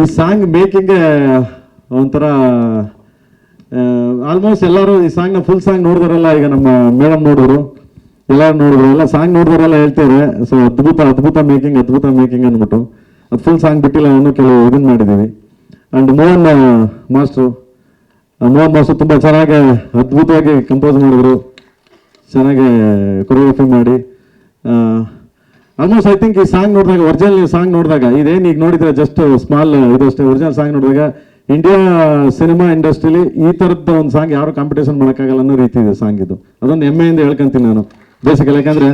ಈ song making ಒಂಥರ almost ಎಲ್ಲರೂ ಈ ಸಾಂಗ್ನ ಫುಲ್ ಸಾಂಗ್ ನೋಡಿದಾರಲ್ಲ, ಈಗ ನಮ್ಮ ಮೇಡಮ್ ನೋಡಿದ್ರು, ಎಲ್ಲರೂ ನೋಡಿದ್ರು, ಎಲ್ಲ ಸಾಂಗ್ ನೋಡಿದಾರೆಲ್ಲ ಹೇಳ್ತಾರೆ. ಸೊ ಅದ್ಭುತ ಮೇಕಿಂಗ್ ಅಂದ್ಬಿಟ್ಟು ಅದು ಫುಲ್ ಸಾಂಗ್ ಬಿಟ್ಟಿಲ್ಲ, ನಾನು ಕೆಲವು ಇದನ್ನ ಮಾಡಿದ್ದೀವಿ. ಆ್ಯಂಡ್ ಮೋಹನ್ ಮಾಸ್ಟ್ರು ತುಂಬ ಚೆನ್ನಾಗಿ ಅದ್ಭುತವಾಗಿ ಕಂಪೋಸ್ ಮಾಡಿದ್ರು, ಚೆನ್ನಾಗಿ ಕೊರಿಯೋಗ್ರಫಿ ಮಾಡಿ. ಆಲ್ಮೋಸ್ಟ್ ಐ ಥಿಂಕ್ ಈ ಸಾಂಗ್ ನೋಡಿದಾಗ, ಒರಿಜಿನಲ್ ಸಾಂಗ್ ನೋಡಿದಾಗ, ಇದೇನು ಈಗ ನೋಡಿದ್ರೆ ಜಸ್ಟ್ ಸ್ಮಾಲ್ ಇದು ಅಷ್ಟೇ. ಒರಿಜಿನಲ್ ಸಾಂಗ್ ನೋಡಿದಾಗ ಇಂಡಿಯಾ ಸಿನಿಮಾ ಇಂಡಸ್ಟ್ರಿಲಿ ಈ ಥರದ ಒಂದು ಸಾಂಗ್ ಯಾರು ಕಾಂಪಿಟೇಷನ್ ಮಾಡೋಕ್ಕಾಗಲ್ಲ ಅನ್ನೋ ರೀತಿ ಇದೆ ಸಾಂಗ್ ಇದು. ಅದೊಂದು ಹೆಮ್ಮೆಯಿಂದ ಹೇಳ್ಕೊಂತೀನಿ ನಾನು ಬೇಸಿಕಲಿ. ಯಾಕಂದರೆ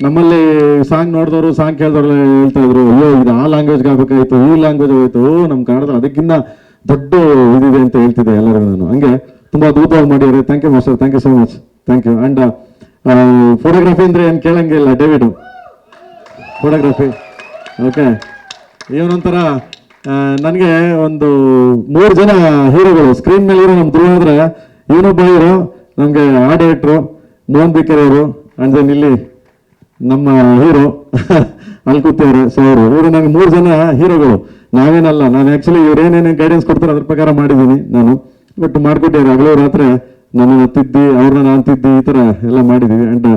ನಮ್ಮಲ್ಲಿ ಸಾಂಗ್ ನೋಡಿದವರು, ಸಾಂಗ್ ಕೇಳಿದವರು ಹೇಳ್ತಾ ಇದ್ರು, ಅಯ್ಯೋ ಇದು ಆ ಲ್ಯಾಂಗ್ವೇಜ್ಗೆ ಆಗಬೇಕಾಯ್ತು, ಈ ಲ್ಯಾಂಗ್ವೇಜ್ ಹೋಯ್ತು, ನಮ್ಮ ಕನ್ನಡದಲ್ಲಿ ಅದಕ್ಕಿಂತ ದೊಡ್ಡ ಇದಿದೆ ಅಂತ ಹೇಳ್ತಿದ್ದೆ ಎಲ್ಲರಿಗೂ ನಾನು. ಹಂಗೆ ತುಂಬ ಅದ್ಭುತವಾಗಿ ಮಾಡಿದ್ದಾರೆ. Thank you master, thank you so much, thank you. And photography ಅಂದರೆ ಏನು ಕೇಳಂಗಿಲ್ಲ, ಡೇವಿಡ್ ಫೋಟೋಗ್ರಫಿ. ಓಕೆ, ಇವನೊಂಥರ ನನಗೆ ಒಂದು 3 ಜನ ಹೀರೋಗಳು ಸ್ಕ್ರೀನ್ ಮೇಲೆ ಇರೋ ನಮ್ಮ ಧ್ರುವ ಅಂದರೆ, ಇವನೊಬ್ಬ ಹೀರೋ, ನಮಗೆ ಆರ್ಟ್ ಡೈರೆಕ್ಟ್ರು ಮೋಹನ್ ಬಿಕರ್ ಅವರು, ಆ್ಯಂಡ್ ದೆನ್ ಇಲ್ಲಿ ನಮ್ಮ ಹೀರೋ ಅಲ್ಲಿ ಕೂತವ್ರೆ. ಸೊ ಇವರು ನನಗೆ 3 ಜನ ಹೀರೋಗಳು. ನಾವೇನಲ್ಲ, ನಾನು ಆ್ಯಕ್ಚುಲಿ ಇವ್ರು ಏನೇನು ಗೈಡೆನ್ಸ್ ಕೊಡ್ತಾರೆ ಅದ್ರ ಪ್ರಕಾರ ಮಾಡಿದ್ದೀನಿ ನಾನು. ಬಟ್ ಮಾಡ್ಕೊಟ್ಟಿದ್ದಾರೆ ಹಗಲು ರಾತ್ರಿ ನನ್ನನ್ನು ತಿದ್ದಿ, ಅವ್ರನ್ನ ನಾನು ತಿದ್ದಿ, ಈ ಥರ ಎಲ್ಲ ಮಾಡಿದ್ದೀವಿ. ಆ್ಯಂಡ್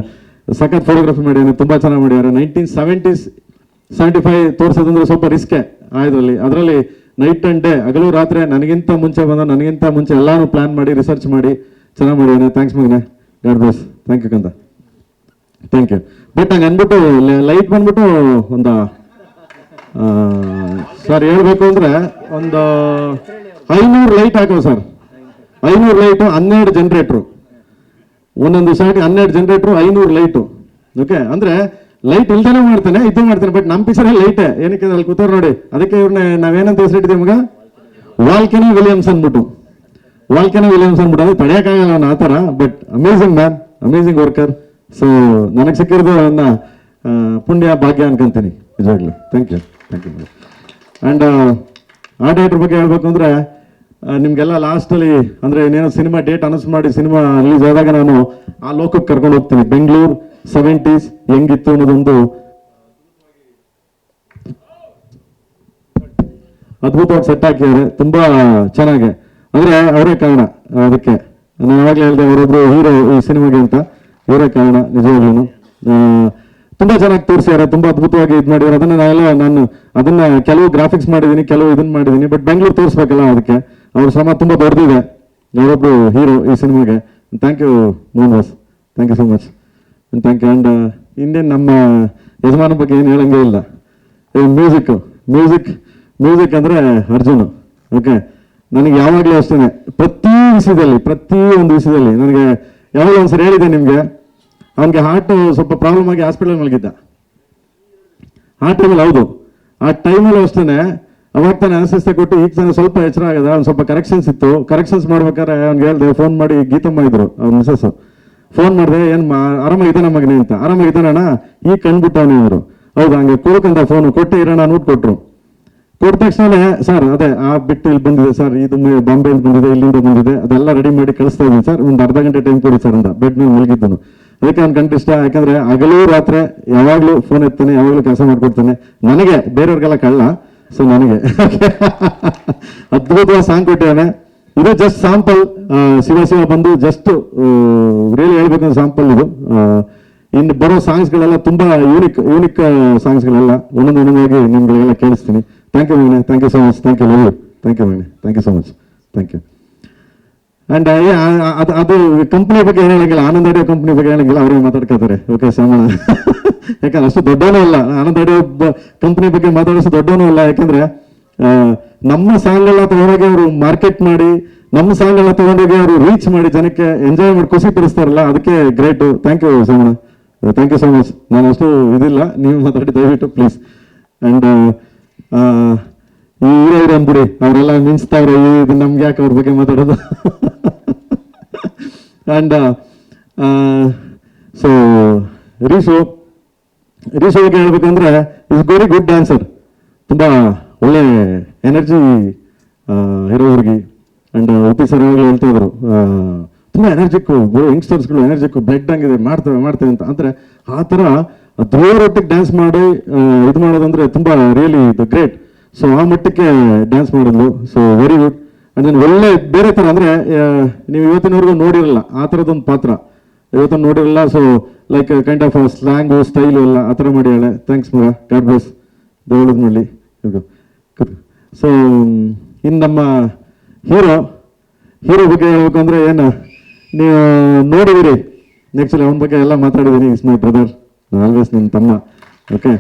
ಸಖತ್ ಫೋಟೋಗ್ರಫಿ ಮಾಡಿದ್ದೀನಿ, ತುಂಬ ಚೆನ್ನಾಗಿ ಮಾಡಿದ್ದಾರೆ. 1970s 75 ತೋರಿಸೋದಂದ್ರೆ ಸ್ವಲ್ಪ ರಿಸ್ಕೆ ಆಯ್ದ್ರಲ್ಲಿ. ಅದರಲ್ಲಿ ನೈಟ್ ಆ್ಯಂಡ್ ಡೇ, ಹಗಲು ರಾತ್ರಿ, ನನಗಿಂತ ಮುಂಚೆ ಎಲ್ಲಾನು ಪ್ಲಾನ್ ಮಾಡಿ ರಿಸರ್ಚ್ ಮಾಡಿ ಚೆನ್ನಾಗಿ ಮಾಡಿದ್ದಾನೆ. ಥ್ಯಾಂಕ್ಸ್ ಮಗನೆ, ಗಾಡ್ ಬ್ಲೆಸ್. ಥ್ಯಾಂಕ್ ಯು ಕಂದ, ಥ್ಯಾಂಕ್ ಯು. ಬಟ್ ಹಂಗೆ ಅಂದ್ಬಿಟ್ಟು ಲೈಟ್ ಬಂದ್ಬಿಟ್ಟು ಒಂದು ಸರ್ ಹೇಳ್ಬೇಕು ಅಂದರೆ ಒಂದು 500 ಲೈಟ್ ಹಾಕೋ ಸರ್. 500 ಲೈಟು, 12 ಜನರೇಟ್ರು, ಒಂದೊಂದು ಸೈಡ್ 12 ಜನರೇಟ್ರು, 500 ಲೈಟು. ಓಕೆ, ಅಂದರೆ ಲೈಟ್ ಇಲ್ದೇನೆ ಮಾಡ್ತಾನೆ, ಇದು ಮಾಡ್ತಾನೆ. ಬಟ್ ನಮ್ಮ ಪಿಕ್ಚರಲ್ಲಿ ಲೈಟೇ ಏನಕ್ಕೆ ಅಲ್ಲಿ ಕೂತವ್ರು ನೋಡಿ. ಅದಕ್ಕೆ ಇವ್ರನ್ನ ನಾವೇನಂತ ಹೆಸರಿಟ್ಟಿದ್ದೀವಿ ಮಗ, ವಾಲ್ಕೆನೋ ವಿಲಿಯಮ್ಸ್ ಅಂದ್ಬಿಟ್ಟು. ಅದು ತಡೆಯೋಕ್ಕಾಗಲ್ಲ ಅವನು ಆ ಥರ. But amazing man, amazing worker. So ನನಗೆ ಸಿಕ್ಕಿರೋದು ನನ್ನ ಪುಣ್ಯ ಭಾಗ್ಯ ಅನ್ಕೊಂತೀನಿ ನಿಜವಾಗ್ಲೂ. Thank you. And art director ಬಗ್ಗೆ ಹೇಳ್ಬೇಕು ಅಂದರೆ, ನಿಮಗೆಲ್ಲ ಲಾಸ್ಟಲ್ಲಿ ಅಂದರೆ ಇನ್ನೇನೋ ಸಿನಿಮಾ ಡೇಟ್ ಅನೌನ್ಸ್ ಮಾಡಿ ಸಿನಿಮಾ ರಿಲೀಸ್ ಆದಾಗ ನಾನು ಆ ಲೋಕಕ್ಕೆ ಕರ್ಕೊಂಡು ಹೋಗ್ತೀನಿ. ಬೆಂಗಳೂರು 70s ಹೆಂಗಿತ್ತು ಅನ್ನೋದೊಂದು ಅದ್ಭುತವಾಗಿ ಸೆಟ್ ಹಾಕಿದ್ದಾರೆ, ತುಂಬ ಚೆನ್ನಾಗಿ. ಅಂದರೆ ಅವರೇ ಕಾರಣ ಅದಕ್ಕೆ. ನಾನು ಯಾವಾಗಲೇ ಹೇಳಿದೆ, ಅವರೊಬ್ರು ಹೀರೋ ಈ ಸಿನಿಮಾಗೆ ಅಂತ, ಇವರೇ ಕಾರಣ ನಿಜವಾಗ್ಲೂ. ತುಂಬ ಚೆನ್ನಾಗಿ ತೋರಿಸಿದ್ದಾರೆ, ತುಂಬ ಅದ್ಭುತವಾಗಿ ಇದು ಮಾಡಿದ್ದಾರೆ. ನಾನು ಅದನ್ನ ಕೆಲವು ಗ್ರಾಫಿಕ್ಸ್ ಮಾಡಿದ್ದೀನಿ, ಕೆಲವು ಇದನ್ನ ಮಾಡಿದ್ದೀನಿ. ಬಟ್ ಬೆಂಗಳೂರು ತೋರಿಸ್ಬೇಕಲ್ಲ, ಅದಕ್ಕೆ ಅವ್ರ ಶ್ರಮ ತುಂಬ ದೊಡ್ಡದಿದೆ. ಅವರೊಬ್ರು ಹೀರೋ ಈ ಸಿನಿಮಾಗೆ. Thank you Mohan boss, thank you so much, thank you. And ಇನ್ನೇನು ನಮ್ಮ ಯಜಮಾನ ಬಗ್ಗೆ ಏನು ಹೇಳಂಗೇ ಇಲ್ಲ. ಮ್ಯೂಸಿಕ್ ಅಂದರೆ ಅರ್ಜುನ್. ಓಕೆ, ನನಗೆ ಯಾವಾಗಲೂ ಅಷ್ಟೇ, ಪ್ರತಿಯೊಂದು ವಿಷಯದಲ್ಲಿ ನನಗೆ ಯಾವಾಗಲೂ ಒಂದ್ಸರಿ ಹೇಳಿದೆ ನಿಮಗೆ, ಅವನಿಗೆ ಹಾರ್ಟ್ ಸ್ವಲ್ಪ ಪ್ರಾಬ್ಲಮ್ ಆಗಿ ಹಾಸ್ಪಿಟಲ್ ಮಲಗಿದ್ದ. ಆ ಟೈಮಲ್ಲಿ, ಹೌದು, ಆ ಟೈಮಲ್ಲೂ ಅಷ್ಟೇ ಅವಾಗ ತಾನೆ ಅನಸ್ತೆಸ್ತಾ ಕೊಟ್ಟು ಈಗ ತಾನೆ ಸ್ವಲ್ಪ ಎಚ್ಚರ ಆಗದ. ಅವ್ನು ಸ್ವಲ್ಪ ಕರೆಕ್ಷನ್ಸ್ ಇತ್ತು, ಕರೆಕ್ಷನ್ಸ್ ಮಾಡ್ಬೇಕಾದ್ರೆ ಅವ್ನಿಗೆ ಹೇಳ್ದೆ, ಫೋನ್ ಮಾಡಿ ಗೀತಮ್ಮ ಇದ್ರು ಅವ್ನ ಮಿಸಸ್, ಫೋನ್ ಮಾಡಿದೆ, ಏನು ಆರಾಮಾಗಿದ್ದಾನ ಮಗನೇ ಅಂತ. ಆರಾಮಾಗಿದ್ದಾನಣ್ಣ, ಈಗ ಕಂಡ್ಬಿಟ್ಟವನೇ ಅಂದರು. ಹೌದು, ಹಂಗೆ ಕೊಡಕಂತ ಫೋನು ಕೊಟ್ಟೆ ಇರೋಣ ನೋಟ್ ಕೊಟ್ಟರು. ಕೊಟ್ಟ ತಕ್ಷಣ ಸರ್ ಅದೇ ಆ ಬಿಟ್ಟು ಇಲ್ಲಿ ಬಂದಿದೆ ಸರ್, ಇದು ಬಾಂಬೆಯಿಂದ ಬಂದಿದೆ, ಇಲ್ಲಿಂದ ಬಂದಿದೆ, ಅದೆಲ್ಲ ರೆಡಿ ಮಾಡಿ ಕಳಿಸ್ತಾ ಇದ್ದೀನಿ ಸರ್, ಒಂದು ಅರ್ಧ ಗಂಟೆ ಟೈಮ್ ಕೊಡಿ ಸರ್ ಅಂತ ಬೆಡ್ ಮೇಲೆ ಮಲಗಿದ್ದನು. ಅದಕ್ಕೆ ಅವ್ನು ಕಂಡು ಇಷ್ಟ. ಯಾಕಂದರೆ ಹಗಲು ರಾತ್ರಿ ಯಾವಾಗಲೂ ಫೋನ್ ಎತ್ತಾನೆ, ಯಾವಾಗಲೂ ಕೆಲಸ ಮಾಡ್ಕೊಡ್ತಾನೆ. ನನಗೆ, ಬೇರೆಯವ್ರಿಗೆಲ್ಲ ಕಳ್ಳ, ಸೊ ನನಗೆ ಅದ್ಭುತವಾದ ಸಾಂಗ್ ಕೊಟ್ಟಿದ್ದಾನೆ. ಇದು ಜಸ್ಟ್ ಸಾಂಪಲ್. ಶಿವ ಬಂದು ಜಸ್ಟ್ ರಿಯಲಿ ಹೇಳ್ಬೇಕಂದ್ರೆ ಸಾಂಪಲ್ ಇದು. ಇನ್ನು ಬರೋ ಸಾಂಗ್ಸ್ಗಳೆಲ್ಲ ತುಂಬ ಯೂನಿಕ್ ಸಾಂಗ್ಸ್ಗಳೆಲ್ಲ ಒಂದೊಂದಾಗಿ ನಿಮ್ಗಳಿಗೆಲ್ಲ ಕೇಳಿಸ್ತೀನಿ. ಥ್ಯಾಂಕ್ ಯು ಮಗನೆ, thank you so much, thank you, love you, thank you ಮಗನೆ, thank you so much, thank you. And ಅದು ಕಂಪ್ನಿ ಬಗ್ಗೆ ಏನು ಹೇಳಂಗಿಲ್ಲ, ಆನಂದ್ ಆಡಿಯೋ ಕಂಪ್ನಿ ಬಗ್ಗೆ ಹೇಳಂಗಿಲ್ಲ, ಅವರೇ ಮಾತಾಡ್ಕೋತಾರೆ. ಓಕೆ ಶ್ಯಾಮಣ, ಯಾಕಂದ್ರೆ ಅಷ್ಟು ದೊಡ್ಡವನೂ ಅಲ್ಲ, ಆನಂದ್ ಆಡಿಯೋ ಕಂಪ್ನಿ ಬಗ್ಗೆ ಮಾತಾಡೋಷ್ಟು ದೊಡ್ಡವನೂ ಅಲ್ಲ. ಯಾಕೆಂದರೆ ನಮ್ಮ ಸಾಂಗ್ ತಗೊಂಡೋಗಿ ಅವರು ಮಾರ್ಕೆಟ್ ಮಾಡಿ, ನಮ್ಮ ಸಾಂಗ್ ತಗೊಂಡೋಗಿ ಅವರು ರೀಚ್ ಮಾಡಿ ಜನಕ್ಕೆ ಎಂಜಾಯ್ ಮಾಡಿ ಖುಷಿ ಪಡಿಸ್ತಾರಲ್ಲ, ಅದಕ್ಕೆ great. Thank you Shyamanna, thank you so much. ನಾನು ಅಷ್ಟು ಇದಿಲ್ಲ, ನೀವು ಮಾತಾಡಿ ದಯವಿಟ್ಟು ಪ್ಲೀಸ್. ಆ್ಯಂಡ್ ಈ ಹೀರೋ ಅಂದ್ಬಿಡಿ, ಅವರೆಲ್ಲ ಮಿಂಚ್ತಾವ್ರೆ, ಇದು ನಮ್ಗೆ ಯಾಕೆ ಅವ್ರ ಬಗ್ಗೆ ಮಾತಾಡೋದು. ಆ್ಯಂಡ್ ಸೊ ರೀಶು ಬಗ್ಗೆ ಹೇಳ್ಬೇಕಂದ್ರೆ, ಇಸ್ ವೆರಿ ಗುಡ್ ಡ್ಯಾನ್ಸರ್, ತುಂಬ ಒಳ್ಳೆ ಎನರ್ಜಿ ಹೀರೋ ಅವ್ರಿಗೆ. ಆ್ಯಂಡ್ ಉಪಿ ಸರ್ ಯಾವಾಗಲೂ ಹೇಳ್ತಾ ಇದ್ರು, ತುಂಬ ಎನರ್ಜಿಕ್ಕು ಯಂಗ್ಸ್ಟರ್ಸ್ಗಳು, ಎನರ್ಜಿಕ್ಕು ಬ್ಲಡ್ ಹಂಗಿದೆ, ಮಾಡ್ತೇವೆ ಅಂತ. ಅಂದರೆ ಆ ಥರ ಧ್ರುವರೊಟ್ಟಿಗೆ ಡ್ಯಾನ್ಸ್ ಮಾಡಿ ಇದು ಮಾಡೋದಂದ್ರೆ ತುಂಬ ರಿಯಲಿ ಇದು ಗ್ರೇಟ್. ಸೊ ಆ ಮಟ್ಟಕ್ಕೆ ಡ್ಯಾನ್ಸ್ ಮಾಡಿದ್ಲು. So very good. And then ಒಳ್ಳೆ ಬೇರೆ ಥರ ಅಂದರೆ ನೀವು ಇವತ್ತಿನವರೆಗೂ ನೋಡಿರಲ್ಲ ಆ ಥರದೊಂದು ಪಾತ್ರ, ಇವತ್ತು ನೋಡಿರಲ್ಲ. So like kind of slang style ಎಲ್ಲ ಆ ಥರ ಮಾಡ್ಯಾಳೆ. ಥ್ಯಾಂಕ್ಸ್ ಮಗ, ಗಾಡ್ ಬ್ಲೆಸ್, ದೇವಳದ ಮಾಡಲಿ. ಸೊ ಇನ್ನು ನಮ್ಮ ಹೀರೋ ಬಗ್ಗೆ ಹೇಳ್ಬೇಕು ಅಂದರೆ ಏನು, ನೀವು ನೋಡಿದಿರಿ ಆ್ಯಕ್ಚುಲಿ ಅವನ ಬಗ್ಗೆ ಎಲ್ಲ ಮಾತಾಡಿದ್ದೀನಿ. ಇಸ್ ಮೈ ಬ್ರದರ್, ಆಲ್ವೇಸ್ ನಿಮ್ಮ ತಮ್ಮ. ಓಕೆ,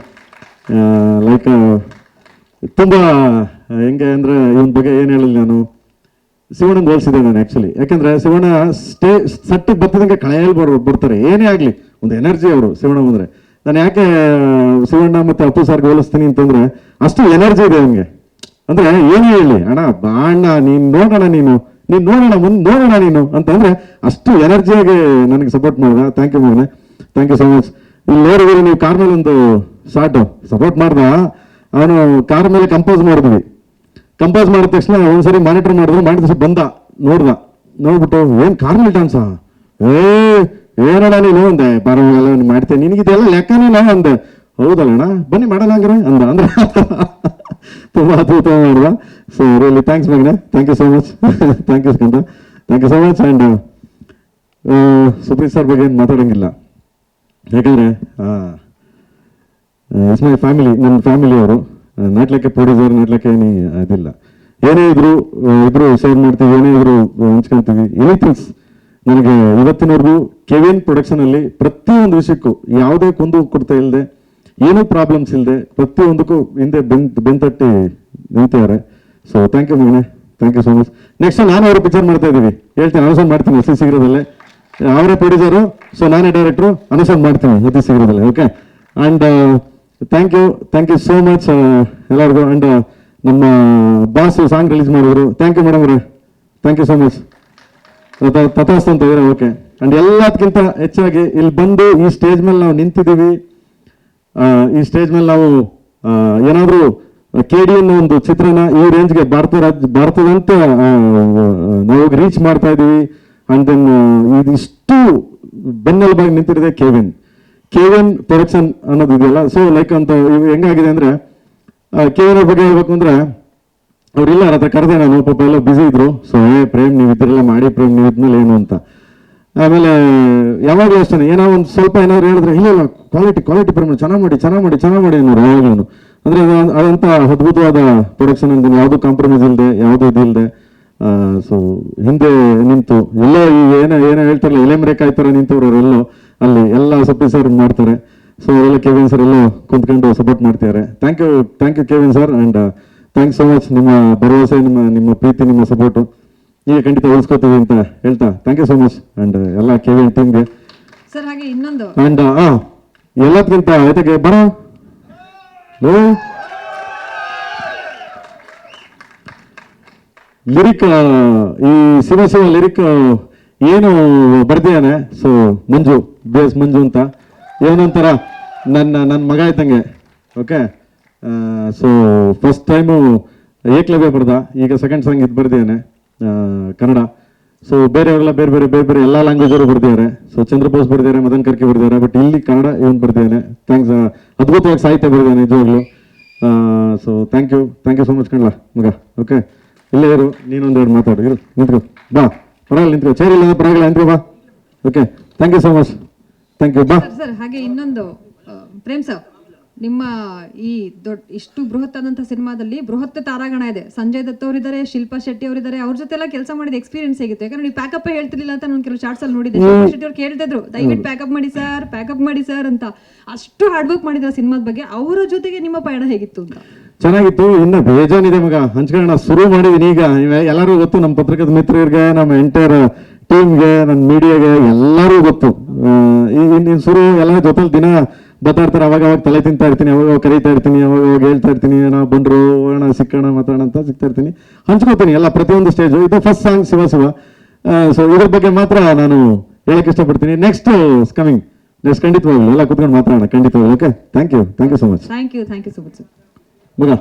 ಲೈಕ್ ತುಂಬ ಹೆಂಗೆ ಅಂದರೆ ಇವನ ಬಗ್ಗೆ ಏನು ಹೇಳಿಲ್ಲ ನಾನು, ಶಿವಣ್ಣಂಗೆ ಹೋಲಿಸಿದೆ ನಾನು ಆ್ಯಕ್ಚುಲಿ. ಯಾಕೆಂದರೆ ಶಿವಣ್ಣ ಸಟ್ಟಿಗೆ ಬರ್ತದಂಗೆ ಕಳೆಯಲ್ಲಿ ಬರ್ತಾರೆ, ಏನೇ ಆಗಲಿ ಒಂದು ಎನರ್ಜಿ ಅವರು ಶಿವಣ್ಣ ಬಂದರೆ. ನಾನು ಯಾಕೆ ಶಿವಣ್ಣ ಮತ್ತು ಅಪ್ಪು ಸರ್ಗೆ ಹೋಲಿಸ್ತೀನಿ ಅಂತಂದರೆ ಅಷ್ಟು ಎನರ್ಜಿ ಇದೆ ಅವನಿಗೆ. ಅಂದರೆ ಏನೇ ಹೇಳಿ, ಅಣ್ಣ ಬಾ ಅಣ್ಣ ನೀನು ನೋಡೋಣ, ನೀನು ನೋಡೋಣ ಮುಂದೆ ನೋಡೋಣ ನೀನು ಅಂತಂದರೆ ಅಷ್ಟು ಎನರ್ಜಿಯಾಗಿ ನನಗೆ ಸಪೋರ್ಟ್ ಮಾಡಿದ. ಥ್ಯಾಂಕ್ ಯು ಮಗನೆ, ಥ್ಯಾಂಕ್ ಯು ಸೊ ಮಚ್. ಇಲ್ಲಿ ನೋಡಿದ್ರೆ ನೀವು ಕಾರ್ ಮೇಲೆ ಒಂದು ಶಾರ್ಟು ಸಪೋರ್ಟ್ ಮಾಡ್ದ, ಅವನು ಕಾರ್ ಮೇಲೆ ಕಂಪೋಸ್ ಮಾಡಿದ್ವಿ. ಕಂಪೋಸ್ ಮಾಡಿದ ತಕ್ಷಣ ಒಂದ್ಸರಿ ಮಾನಿಟರ್ ಮಾಡಿದ್ರು, ಮಾಡಿದ ತಕ್ಷಣ ಬಂದ ನೋಡ್ಬಿಟ್ಟು ಏನು ಕಾರ್ ಮೇಲೆ ಡ್ಯಾನ್ಸಾ, ಏನಣ್ಣ ನೀನು ಅಂದೆ. ಬರೋಲ್ಲ ಮಾಡ್ತೇನೆ, ನಿನಗಿದೆಲ್ಲ ಲೆಕ್ಕನೇ ನಾವು ಅಂದೆ. ಹೌದಲ್ಲಣ್ಣ ಬನ್ನಿ ಮಾಡೋಣ ಹಂಗ್ರೆ ಅಂದ. ಅಂದ್ರೆ ತುಂಬ ಅದ್ಭುತ ಮಾಡ್ದ. ಸೊ ರಿಯಲಿ ಥ್ಯಾಂಕ್ಸ್ ಮಗನೆ, thank you so much. Thank you Skanda, thank you so much. And Supreeth sir ಬಗ್ಗೆ ಏನು ಮಾತಾಡೋಂಗಿಲ್ಲ, ಯಾಕಂದರೆ ಇಟ್ಸ್ ಮೈ ಫ್ಯಾಮಿಲಿ, ನನ್ನ ಫ್ಯಾಮಿಲಿ ಅವರು. ನಾಟ್ಲಕ್ಕೆ ಪ್ರೊಡ್ಯೂಸರ್, ನಾಟ್ಲಕ್ಕೆ ಏನೇ ಅದಿಲ್ಲ, ಏನೇ ಇದ್ರು ಇಬ್ಬರು ಶೇರ್ ಮಾಡ್ತೀವಿ, ಏನೇ ಇದ್ರು ಹಂಚ್ಕೊಳ್ತೀವಿ. ಎನಿಥಿಂಗ್ಸ್ ನನಗೆ ಇವತ್ತಿನವರೆಗೂ ಕೆವಿನ್ ಪ್ರೊಡಕ್ಷನಲ್ಲಿ ಪ್ರತಿಯೊಂದು ವಿಷಯಕ್ಕೂ ಯಾವುದೇ ಕುಂದು ಕೊಡ್ತಾ ಇಲ್ಲದೆ, ಏನೂ ಪ್ರಾಬ್ಲಮ್ಸ್ ಇಲ್ಲದೆ ಪ್ರತಿಯೊಂದಕ್ಕೂ ಹಿಂದೆ ಬೆಂತಟ್ಟಿ ನಿಂತಿದ್ದಾರೆ. ಸೊ ಥ್ಯಾಂಕ್ ಯು ಮಗನೆ, thank you so much. Next ನಾನು ಅವರ ಪಿಕ್ಚರ್ ಮಾಡ್ತಾ ಇದ್ದೀವಿ, ಹೇಳ್ತೀನಿ, ಅನೌನ್ಸ್ ಮಾಡ್ತೀನಿ ಅತಿ ಶೀಘ್ರದಲ್ಲೇ. ಅವರೇ ಪ್ರೊಡ್ಯೂಸರು, ಸೊ ನಾನೇ ಡೈರೆಕ್ಟ್ರು, ಅನೌನ್ಸ್ ಮಾಡ್ತೀನಿ ಅತಿ ಶೀಘ್ರದಲ್ಲೇ. Okay, and thank you so much ಎಲ್ಲರಿಗೂ. ಆ್ಯಂಡ್ ನಮ್ಮ ಬಾಸ್ ಸಾಂಗ್ ರಿಲೀಸ್ ಮಾಡಿದ್ರು, ಥ್ಯಾಂಕ್ ಯು ಮೇಡಮ್ ಅವರೇ, ಥ್ಯಾಂಕ್ ಯು ಸೋ ಮಚ್. ತಥಾಸ್ತು ಅಂತ ಇದ್ದಾರೆ. ಓಕೆ, ಆ್ಯಂಡ್ ಎಲ್ಲದಕ್ಕಿಂತ ಹೆಚ್ಚಾಗಿ ಇಲ್ಲಿ ಬಂದು ಈ ಸ್ಟೇಜ್ ಮೇಲೆ ನಾವು ನಿಂತಿದ್ದೀವಿ. ಈ ಸ್ಟೇಜ್ ಮೇಲೆ ನಾವು ಏನಾದರೂ KD ಅನ್ನೋ ಒಂದು ಚಿತ್ರನ ಈ ರೇಂಜ್ಗೆ ಭಾರತದಂತ ನಾವು ರೀಚ್ ಮಾಡ್ತಾ ಇದ್ದೀವಿ. ಆ್ಯಂಡ್ ದೆನ್ ಇದಿಷ್ಟು ಬೆನ್ನೆಲುಬಾಗಿ ನಿಂತಿರೋದೆ ಕೆವಿನ್ ಪ್ರೊಡಕ್ಷನ್ ಅನ್ನೋದು ಇದೆಯಲ್ಲ. ಸೊ ಲೈಕ್ ಅಂತ ಹೆಂಗಾಗಿದೆ ಅಂದರೆ, ಕೆವಿನ್ ಅವ್ರ ಬಗ್ಗೆ ಹೇಳ್ಬೇಕು ಅಂದರೆ, ಅವ್ರಿಲ್ಲ ಹತ್ರ ಕರೆದೆ ನಾನು, ಪಾಪ ಎಲ್ಲ ಬ್ಯುಸಿ ಇದ್ರು. ಸೊ ಪ್ರೇಮ್ ನೀವು ಇದ್ರೆಲ್ಲ ಮಾಡಿ, ಪ್ರೇಮ್ ನೀವು ಇದ್ಮೇಲೆ ಏನು ಅಂತ. ಆಮೇಲೆ ಯಾವಾಗಲೂ ಅಷ್ಟೇ ಏನೋ ಒಂದು ಸ್ವಲ್ಪ ಏನಾದ್ರು ಹೇಳಿದ್ರೆ, ಇಲ್ಲ ಕ್ವಾಲಿಟಿ ಪ್ರೇಮ್ ಚೆನ್ನಾಗಿ ಮಾಡಿ ಅನ್ನೋರು ಯಾವಾಗಲೂ. ಅಂದರೆ ಅದಂತ ಅದ್ಭುತವಾದ ಪ್ರೊಡಕ್ಷನ್ ಅಂತ, ಯಾವುದೂ ಕಾಂಪ್ರಮೈಸ್ ಇಲ್ಲದೆ, ಯಾವುದೂ ಇದಿಲ್ಲದೆ. ಸೊ ಹಿಂದೆ ನಿಂತು ಎಲ್ಲ ಏನೋ ಹೇಳ್ತಾರಲ್ಲ, ಎಲೆಮರೆ ಕಾಯ್ತಾರೆ ನಿಂತವ್ರು ಅವರೆಲ್ಲೋ ಅಲ್ಲಿ ಎಲ್ಲ ಸಪ್ಲಿ ಸರ್ ಮಾಡ್ತಾರೆ. ಸೊ ಅವರೆಲ್ಲ ಕೆವಿನ್ ಸರ್ ಎಲ್ಲ ಕುಂತ್ಕೊಂಡು ಸಪೋರ್ಟ್ ಮಾಡ್ತಿದ್ದಾರೆ. Thank you Kevin sir. And thanks so much. ನಿಮ್ಮ ಭರವಸೆ, ನಿಮ್ಮ ಪ್ರೀತಿ, ನಿಮ್ಮ ಸಪೋರ್ಟು ಈಗ ಖಂಡಿತ ಉಳಿಸ್ಕೋತೀವಿ ಅಂತ ಹೇಳ್ತಾ thank you so much. And ಎಲ್ಲ ಕೆವಿನ್ ಟೀಮ್ಗೆ ಸರ್. ಹಾಗೆ ಇನ್ನೊಂದು ಆ್ಯಂಡ್ ಎಲ್ಲದಕ್ಕಿಂತ ಜೊತೆಗೆ ಬರೋ ಲಿರಿಕ್, ಈ ಶಿವ ಲಿರಿಕ್ ಏನು ಬರ್ದಿದ್ದಾನೆ. ಸೊ ಮಂಜು ಅಂತ ಏನೊಂಥರ ನನ್ನ ಮಗ ಇದ್ದಂಗೆ. Okay, so first time Ekalavya ಬರ್ದ, ಈಗ ಸೆಕೆಂಡ್ ಸಾಂಗ್ ಇದು ಬರ್ದಿದ್ದಾನೆ ಕನ್ನಡ. ಸೊ ಬೇರೆಯವರೆಲ್ಲ ಬೇರೆ ಎಲ್ಲ ಲ್ಯಾಂಗ್ವೇಜವರು ಬರ್ದಿದ್ದಾರೆ. ಸೊ ಚಂದ್ರಬೋಸ್ ಬರ್ದಿದ್ದಾರೆ, ಮದನ್ ಕರ್ಕಿ ಬರ್ದಿದ್ದಾರೆ, ಬಟ್ ಇಲ್ಲಿ ಕನ್ನಡ ಇವನು ಬರ್ದಿದ್ದಾನೆ. ಥ್ಯಾಂಕ್ಸ್. ಅದ್ಭುತವಾಗಿ ಸಾಹಿತ್ಯ ಬರ್ದಿದ್ದಾನೆ ನಿಜವಾಗ್ಲು. So thank you so much ಕಣ್ಲ ಮಗ. ಓಕೆ, ಇಲ್ಲೇ ಇರು, ನೀನೊಂದೆರಡು ಮಾತಾಡು, ಇರು, ನಿಂತ್ಕೋ, ಬಾ, ಪರವಾಗಿಲ್ಲ ನಿಂತ್ಕೋ, ಚೇರ್ ಇಲ್ಲ ಪರವಾಗಿಲ್ಲ ನಿಂತ್ಕೋ, ಬಾ. Okay, thank you so much, thank you, ಬಾ. ಸರ್ ಹಾಗೆ ಇನ್ನೊಂದು ಪ್ರೇಮ್ ಸರ್, ನಿಮ್ಮ ಈ ಇಷ್ಟು ಬೃಹತ್ ಆದಂಥ ಸಿನಿಮಾದಲ್ಲಿ ಬೃಹತ್ ತಾರಾಗಣ ಇದೆ. ಸಂಜಯ್ ದತ್ ಅವರಿದ್ದಾರೆ, ಶಿಲ್ಪಾ ಶೆಟ್ಟಿ ಅವರಿದ್ದಾರೆ. ಅವ್ರ ಜೊತೆ ಎಲ್ಲ ಕೆಲಸ ಮಾಡಿದ ಎಕ್ಸ್ಪೀರಿಯನ್ಸ್ ಹೇಗಿತ್ತು? ಯಾಕಂದ್ರೆ ನೀವು ಪ್ಯಾಕಪ್ ಹೇಳ್ತಿರ್ಲಿಲ್ಲ ಅಂತ ನಾನು ಕೆಲವು ಶಾರ್ಟ್ಸ್ ಅಲ್ಲಿ ನೋಡಿದ್ದೆ. ಶಿಲ್ಪಾ ಶೆಟ್ಟಿ ಅವ್ರು ಕೇಳ್ತಿದ್ರು, ದಯವಿಟ್ಟು ಪ್ಯಾಕಪ್ ಮಾಡಿ ಸರ್ ಅಂತ. ಅಷ್ಟು ಹಾರ್ಡ್ ವರ್ಕ್ ಮಾಡಿದ್ರ ಸಿನಿಮಾದ ಬಗ್ಗೆ. ಅವರ ಜೊತೆಗೆ ನಿಮ್ಮ ಪಯಣ ಹೇಗಿತ್ತು ಅಂತ? ಚೆನ್ನಾಗಿತ್ತು. ಇನ್ನು ಬೇಜಾನಿದೆ ಮಗ, ಹಂಚ್ಕೊಳ್ಳೋಣ ಶುರು ಮಾಡಿದೀನಿ. ಈಗ ಎಲ್ಲರೂ ಗೊತ್ತು, ನಮ್ಮ ಪತ್ರಿಕದ ಮಿತ್ರರಿಗೆ, ನಮ್ಮ ಎಂಟೈರ್ ಟೀಮ್ಗೆ, ನನ್ನ ಮೀಡಿಯಾಗೆ ಎಲ್ಲರೂ ಗೊತ್ತು. ಇನ್ನು ಶುರು ಎಲ್ಲ ಜೊತೆಲಿ ದಿನ ಬರ್ತಾಯಿರ್ತಾರೆ. ಅವಾಗ ತಲೆ ತಿಂತಾ ಇರ್ತೀನಿ, ಅವಾಗ ಕರೀತಾ ಇರ್ತೀನಿ, ಅವಾಗ ಹೇಳ್ತಾ ಇರ್ತೀನಿ, ನಾವು ಬಂದರು ಹೋಗೋಣ ಸಿಕ್ಕೋಣ ಮಾತಾಡೋಣ ಅಂತ ಸಿಗ್ತಾ ಇರ್ತೀನಿ, ಹಂಚ್ಕೋತೀನಿ ಎಲ್ಲ ಪ್ರತಿಯೊಂದು ಸ್ಟೇಜು. ಇದು ಫಸ್ಟ್ ಸಾಂಗ್ ಶಿವ. ಸೊ ಇದ್ರ ಬಗ್ಗೆ ಮಾತ್ರ ನಾನು ಹೇಳಕ್ಕೆ ಇಷ್ಟಪಡ್ತೀನಿ. ನೆಕ್ಸ್ಟ್ ಕಮಿಂಗ್, ನೆಕ್ಸ್ಟ್ ಖಂಡಿತವಾಗ್ಲು ಎಲ್ಲ ಕುತ್ಕೊಂಡು ಮಾತಾಡೋಣ ಖಂಡಿತವಾಗ್ಲು. Okay, thank you so much. Thank you so much ಮಗ.